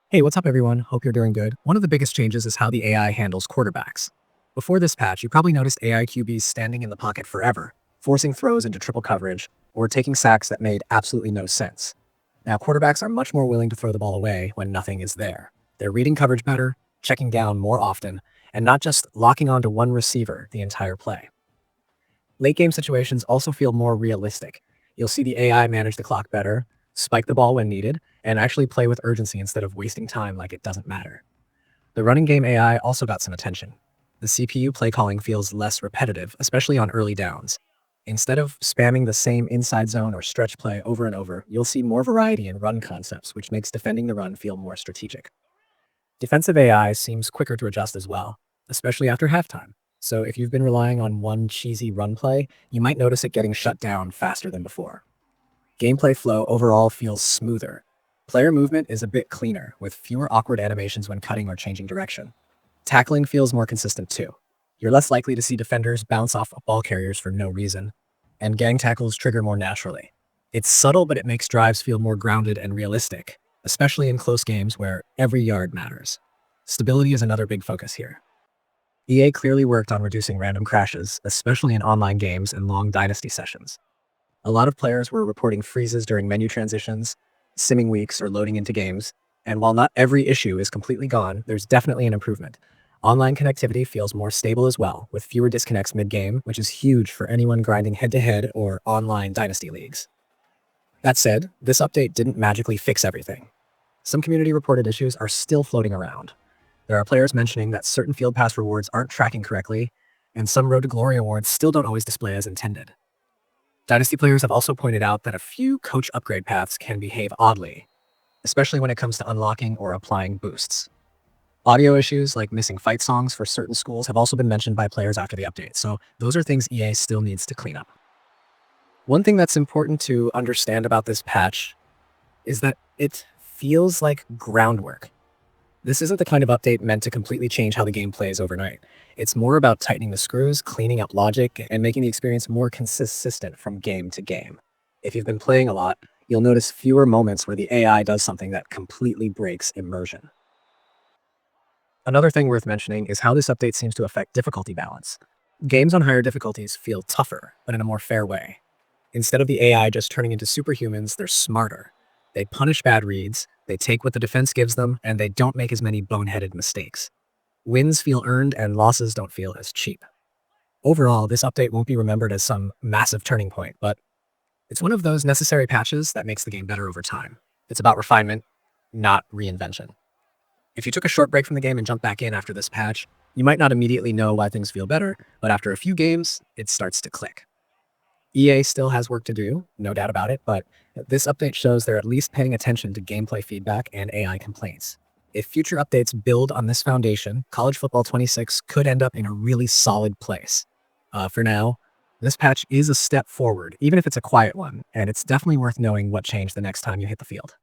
Hey, what's up, everyone? Hope you're doing good. One of the biggest changes is how the AI handles quarterbacks. Before this patch, you probably noticed AI QBs standing in the pocket forever, forcing throws into triple coverage, or taking sacks that made absolutely no sense. Now, quarterbacks are much more willing to throw the ball away when nothing is there. They're reading coverage better, checking down more often, and not just locking onto one receiver the entire play. Late game situations also feel more realistic. You'll see the AI manage the clock better, spike the ball when needed, and actually play with urgency instead of wasting time like it doesn't matter. The running game AI also got some attention. The CPU play calling feels less repetitive, especially on early downs. Instead of spamming the same inside zone or stretch play over and over, you'll see more variety in run concepts, which makes defending the run feel more strategic. Defensive AI seems quicker to adjust as well, especially after halftime. So if you've been relying on one cheesy run play, you might notice it getting shut down faster than before. Gameplay flow overall feels smoother. Player movement is a bit cleaner, with fewer awkward animations when cutting or changing direction. Tackling feels more consistent too. You're less likely to see defenders bounce off ball carriers for no reason, and gang tackles trigger more naturally. It's subtle, but it makes drives feel more grounded and realistic, especially in close games where every yard matters. Stability is another big focus here. EA clearly worked on reducing random crashes, especially in online games and long dynasty sessions. A lot of players were reporting freezes during menu transitions, simming weeks, or loading into games, and while not every issue is completely gone, there's definitely an improvement. Online connectivity feels more stable as well, with fewer disconnects mid-game, which is huge for anyone grinding head-to-head or online dynasty leagues. That said, this update didn't magically fix everything. Some community-reported issues are still floating around. There are players mentioning that certain Field Pass rewards aren't tracking correctly, and some Road to Glory awards still don't always display as intended. Dynasty players have also pointed out that a few coach upgrade paths can behave oddly, especially when it comes to unlocking or applying boosts. Audio issues like missing fight songs for certain schools have also been mentioned by players after the update, so those are things EA still needs to clean up. One thing that's important to understand about this patch is that it feels like groundwork. This isn't the kind of update meant to completely change how the game plays overnight. It's more about tightening the screws, cleaning up logic, and making the experience more consistent from game to game. If you've been playing a lot, you'll notice fewer moments where the AI does something that completely breaks immersion. Another thing worth mentioning is how this update seems to affect difficulty balance. Games on higher difficulties feel tougher, but in a more fair way. Instead of the AI just turning into superhumans, they're smarter. They punish bad reads, they take what the defense gives them, and they don't make as many boneheaded mistakes. Wins feel earned and losses don't feel as cheap. Overall, this update won't be remembered as some massive turning point, but it's one of those necessary patches that makes the game better over time. It's about refinement, not reinvention. If you took a short break from the game and jumped back in after this patch, you might not immediately know why things feel better, but after a few games, it starts to click. EA still has work to do, no doubt about it, but this update shows they're at least paying attention to gameplay feedback and AI complaints. If future updates build on this foundation, College Football 26 could end up in a really solid place. For now, this patch is a step forward, even if it's a quiet one, and it's definitely worth knowing what changed the next time you hit the field.